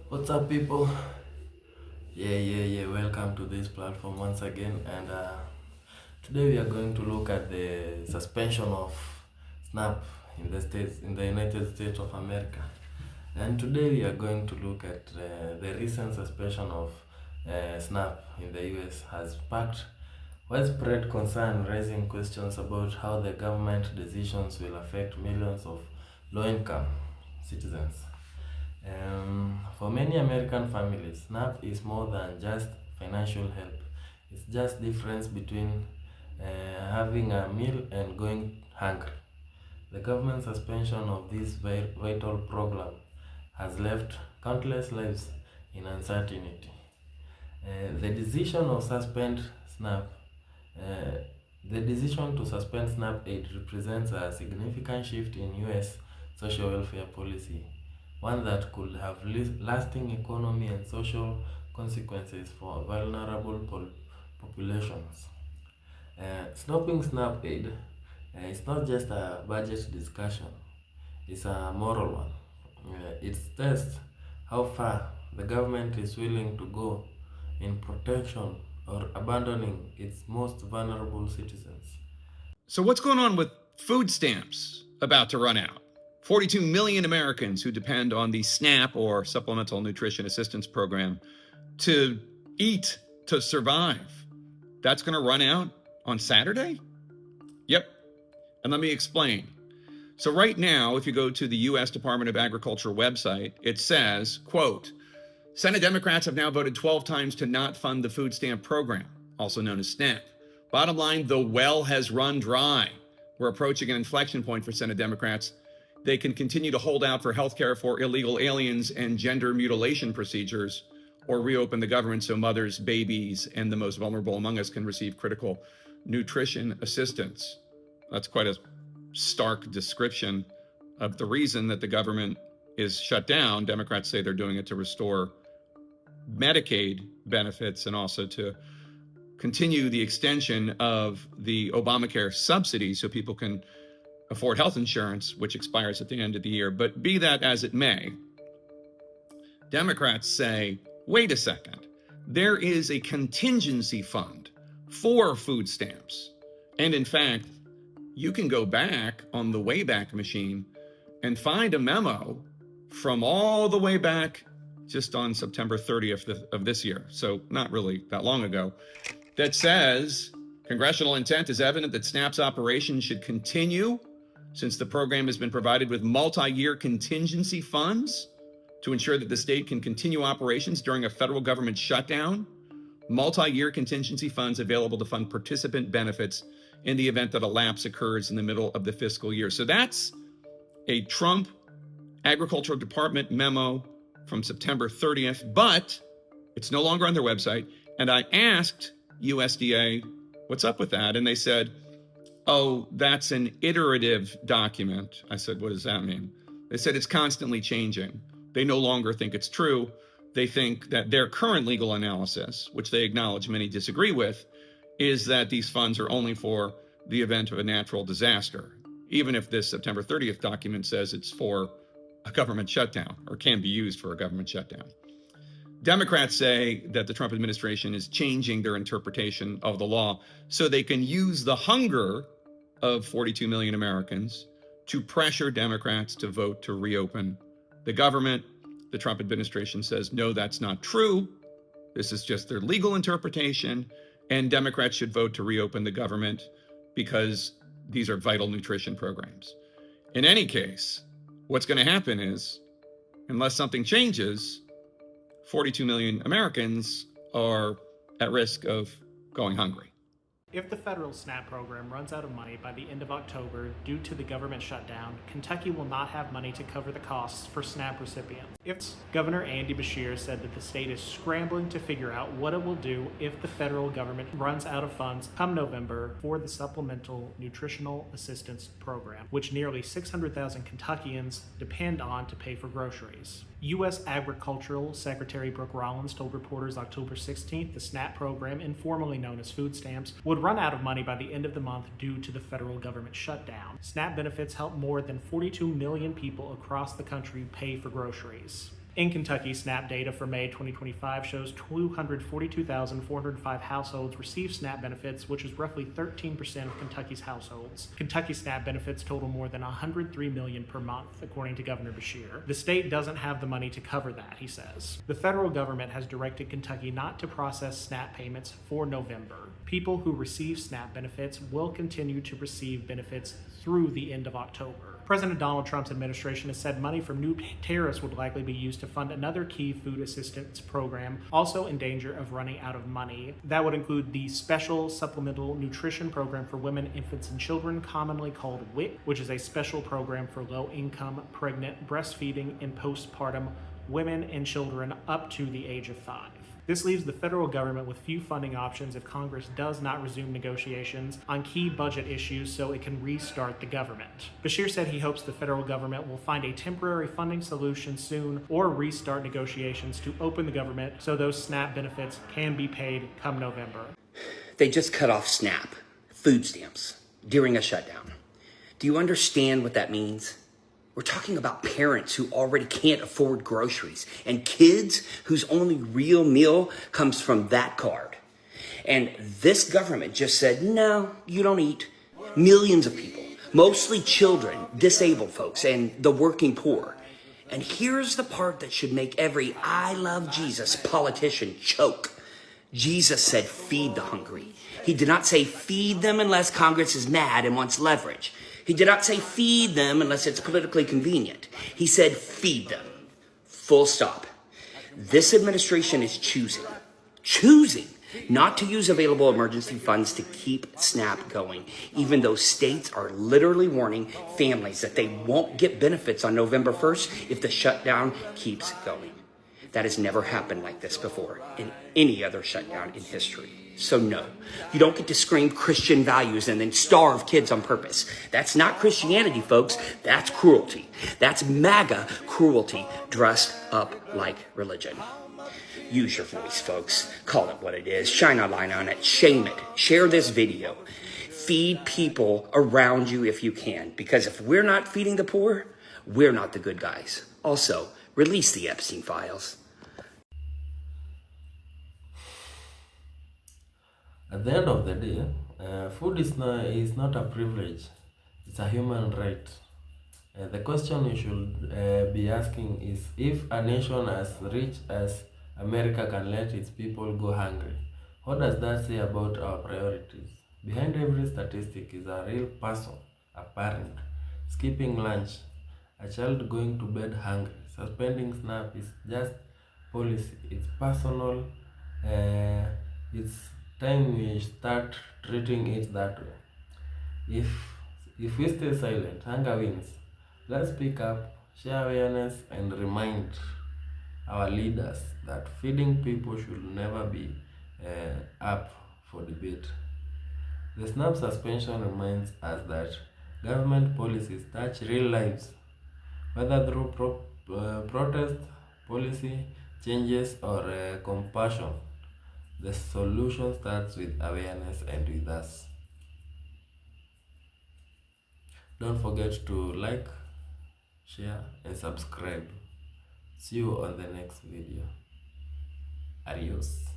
What's up, people? Yeah. Welcome to this platform once again. And today we are going to look at the suspension of SNAP in the United States of America. And today we are going to look at the recent suspension of SNAP in the US has sparked widespread concern, raising questions about how the government decisions will affect millions of low-income citizens. For many American families, SNAP is more than just financial help. It's just difference between having a meal and going hungry. The government suspension of this vital program has left countless lives in uncertainty. The decision of suspend SNAP, uh, the decision to suspend SNAP aid represents a significant shift in U.S. social welfare policy, one that could have lasting economic and social consequences for vulnerable populations. Stopping SNAP aid is not just a budget discussion, it's a moral one. It tests how far the government is willing to go in protection or abandoning its most vulnerable citizens. So what's going on with food stamps about to run out? 42 million Americans who depend on the SNAP or Supplemental Nutrition Assistance Program to eat, to survive. That's going to run out on Saturday? Yep. And let me explain. So right now, if you go to the U.S. Department of Agriculture website, it says, quote, Senate Democrats have now voted 12 times to not fund the food stamp program, also known as SNAP. Bottom line, the well has run dry. We're approaching an inflection point for Senate Democrats. They can continue to hold out for health care for illegal aliens and gender mutilation procedures, or reopen the government so mothers, babies, and the most vulnerable among us can receive critical nutrition assistance. That's quite a stark description of the reason that the government is shut down. Democrats say they're doing it to restore Medicaid benefits and also to continue the extension of the Obamacare subsidy so people can afford health insurance, which expires at the end of the year. But be that as it may, Democrats say, wait a second, there is a contingency fund for food stamps. And in fact, you can go back on the Wayback Machine and find a memo from all the way back just on September 30th of this year, so not really that long ago, that says congressional intent is evident that SNAP's operation should continue since the program has been provided with multi-year contingency funds to ensure that the state can continue operations during a federal government shutdown. Multi-year contingency funds available to fund participant benefits in the event that a lapse occurs in the middle of the fiscal year. So that's a Trump Agricultural Department memo from September 30th, but it's no longer on their website. And I asked USDA, what's up with that? And they said, oh, that's an iterative document. I said, what does that mean? They said it's constantly changing. They no longer think it's true. They think that their current legal analysis, which they acknowledge many disagree with, is that these funds are only for the event of a natural disaster, even if this September 30th document says it's for a government shutdown or can be used for a government shutdown. Democrats say that the Trump administration is changing their interpretation of the law so they can use the hunger of 42 million Americans to pressure Democrats to vote to reopen the government. The Trump administration says, no, that's not true. This is just their legal interpretation, and Democrats should vote to reopen the government because these are vital nutrition programs. In any case, what's going to happen is, unless something changes, 42 million Americans are at risk of going hungry. If the federal SNAP program runs out of money by the end of October due to the government shutdown, Kentucky will not have money to cover the costs for SNAP recipients. Governor Andy Beshear said that the state is scrambling to figure out what it will do if the federal government runs out of funds come November for the Supplemental Nutritional Assistance Program, which nearly 600,000 Kentuckians depend on to pay for groceries. U.S. Agricultural Secretary Brooke Rollins told reporters October 16th the SNAP program, informally known as food stamps, would run out of money by the end of the month due to the federal government shutdown. SNAP benefits help more than 42 million people across the country pay for groceries. In Kentucky, SNAP data for May 2025 shows 242,405 households received SNAP benefits, which is roughly 13% of Kentucky's households. Kentucky SNAP benefits total more than $103 million per month, according to Governor Beshear. The state doesn't have the money to cover that, he says. The federal government has directed Kentucky not to process SNAP payments for November. People who receive SNAP benefits will continue to receive benefits through the end of October. President Donald Trump's administration has said money from new tariffs would likely be used to fund another key food assistance program, also in danger of running out of money. That would include the Special Supplemental Nutrition Program for Women, Infants, and Children, commonly called WIC, which is a special program for low-income, pregnant, breastfeeding, and postpartum women and children up to the age of 5. This leaves the federal government with few funding options if Congress does not resume negotiations on key budget issues so it can restart the government. Beshear said he hopes the federal government will find a temporary funding solution soon or restart negotiations to open the government so those SNAP benefits can be paid come November. They just cut off SNAP, food stamps, during a shutdown. Do you understand what that means? We're talking about parents who already can't afford groceries and kids whose only real meal comes from that card. And this government just said, no, you don't eat. Millions of people, mostly children, disabled folks, and the working poor. And here's the part that should make every I love Jesus politician choke. Jesus said, feed the hungry. He did not say feed them unless Congress is mad and wants leverage. He did not say feed them unless it's politically convenient. He said feed them. Full stop. This administration is choosing not to use available emergency funds to keep SNAP going, even though states are literally warning families that they won't get benefits on November 1st if the shutdown keeps going. That has never happened like this before in any other shutdown in history. So no, you don't get to scream Christian values and then starve kids on purpose. That's not Christianity, folks. That's cruelty. That's MAGA cruelty dressed up like religion. Use your voice, folks. Call it what it is. Shine a light on it. Shame it. Share this video. Feed people around you if you can, because if we're not feeding the poor, we're not the good guys. Also, release the Epstein files. At the end of the day, food is not a privilege, it's a human right. The question you should be asking is, if a nation as rich as America can let its people go hungry, what does that say about our priorities? Behind every statistic is a real person, a parent, skipping lunch, a child going to bed hungry. Suspending SNAP is just policy, it's personal, it's time we start treating it that way. If we stay silent, hunger wins. Let's speak up, share awareness, and remind our leaders that feeding people should never be up for debate. The SNAP suspension reminds us that government policies touch real lives, whether through protest, policy changes, or compassion. The solution starts with awareness and with us. Don't forget to like, share, and subscribe. See you on the next video. Adios.